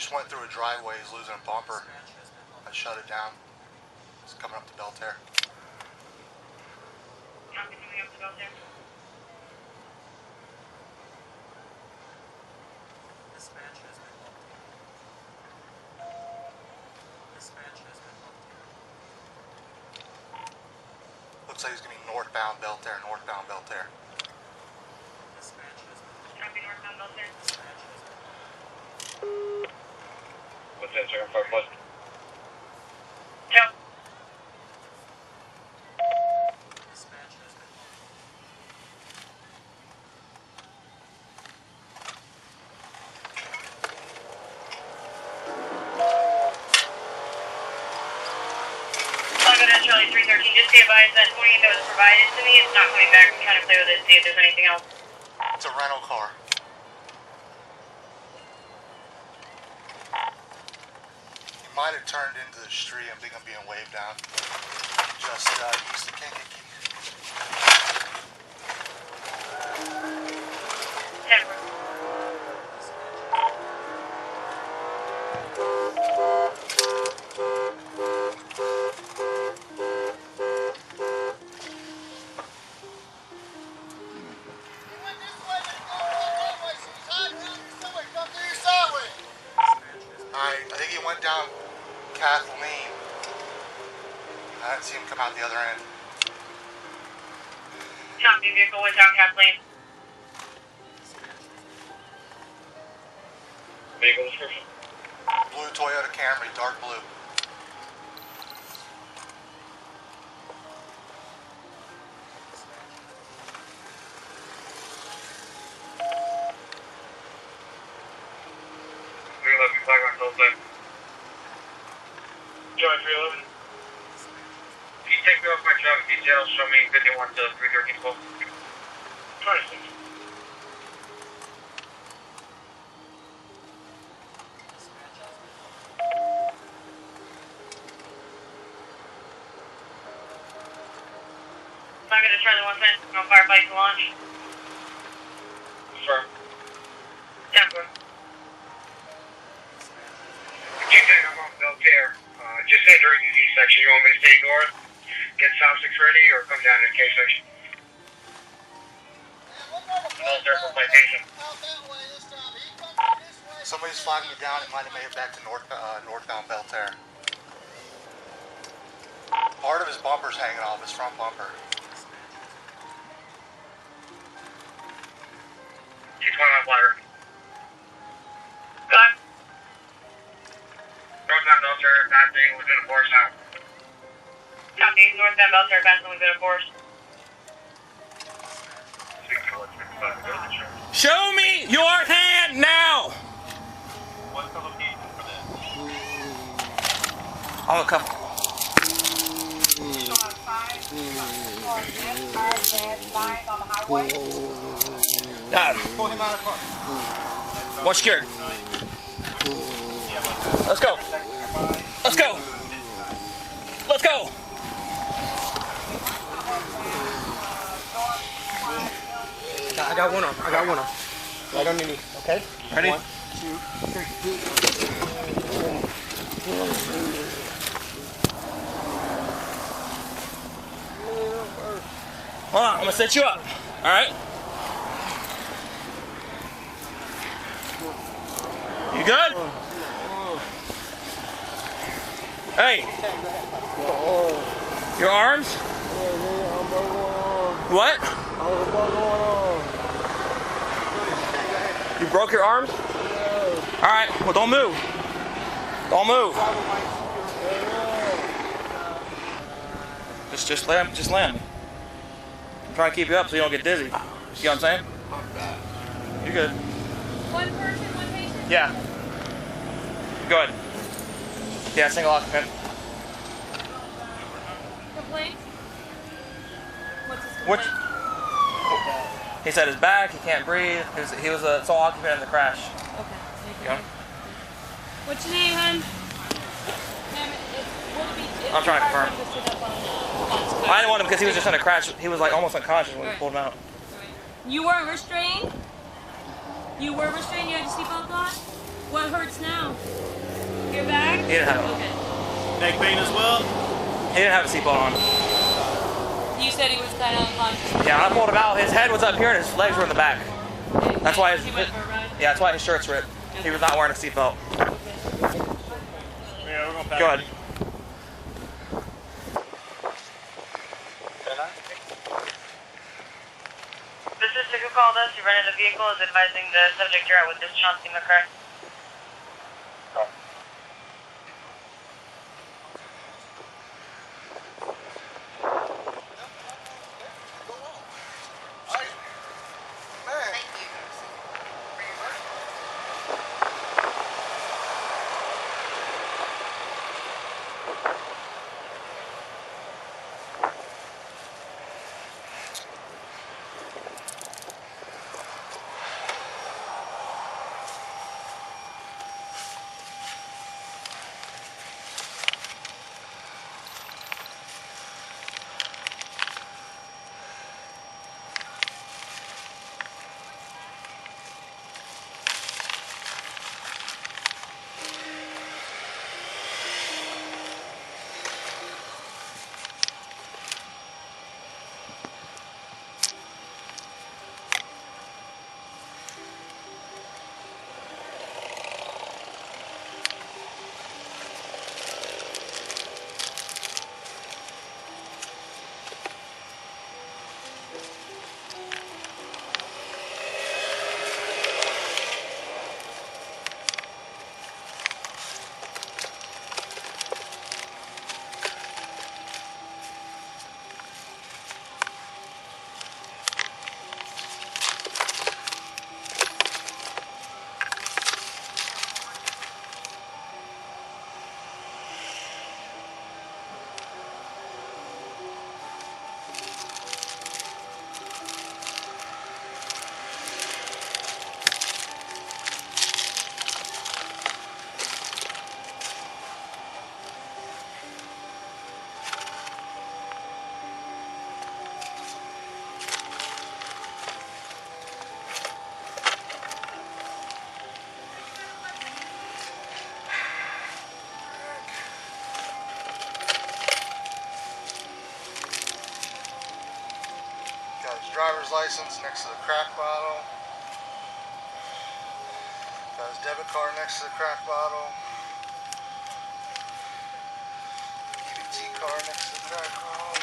just went through a driveway. He's losing a bumper. I shut it down. It's coming up to Belterre. Coming up to Belterre. Dispatch has been booked. Dispatch has been booked. Looks like he's going to be northbound Belterre, northbound Belterre. Dispatch has been booked. Copy northbound Belterre. Dispatch has been booked. What's that, sir? 5 plus? Joe. Dispatch has been booked. Flagler to Charlie 313. Just be advised that 28 that was provided to me is not coming back. I'm trying to play with it, see if there's anything else. It's a rental car. He might have turned into the street. I think I'm being waved down. Just east of Kankakee. 10. I think he went down Kathleen. I didn't see him come out the other end. Chauncey vehicle went down Kathleen. Vehicle description? Blue Toyota Camry, dark blue. Flagler on Interstate. Joey 311. Can you take me off my traffic details? Show me 51 to 313 12. 26. Flagler to Charlie 110. No firefight to launch. Sir. 10 4. I'm on Belterre. Just entering the Z section. You want me to stay north, get South 6 ready, or come down to the K section? Belterre for citation. Somebody's flagging me down. It might have made it back to northbound Belterre. Part of his bumper's hanging off, his front bumper. He's going on Flagler. Go ahead. Northbound Belterre, passing within a force now. Copy. Northbound Belterre, passing within a force. Show me your hand now! What's the location for this? I'm a couple. Dad. Pull him out of the car. What's scared? Let's go. Let's go. Let's go. I got one on. I got one on. Right underneath. Okay. Ready? 1, 2, 3. Hold on, I'm gonna set you up. All right. You good? Hey. Your arms? What? You broke your arms? All right. Well, don't move. Don't move. Just land. Just land. I'm trying to keep you up so you don't get dizzy. You know what I'm saying? You're good. One person, one patient? Yeah. Go ahead. Yeah, single occupant. Complaint? What's his Which? complaint? He said his back, he can't breathe. He was a sole occupant in the crash. Okay. Thank you. You know? What's your name, hon? I'm trying to confirm. I didn't want him because he was just in a crash. He was like almost unconscious when we pulled him out. You weren't restrained? You were restrained? You had your seatbelt on? What hurts now? Your back? He didn't have it. Okay. Neck pain as well? He didn't have a seatbelt on. You said he was kind of unconscious. Yeah, I pulled him out. His head was up here and his legs were in the back. Okay. That's why He went for a ride? yeah, that's why his shirt's ripped. He was not wearing a seatbelt. Yeah, we're going back. Go ahead. This is who called us. You rented a vehicle. Is advising the subject you're out with this Chauncey McCray. Got his driver's license next to the crack bottle. Got his debit card next to the crack bottle. EBT card next to the crack bottle.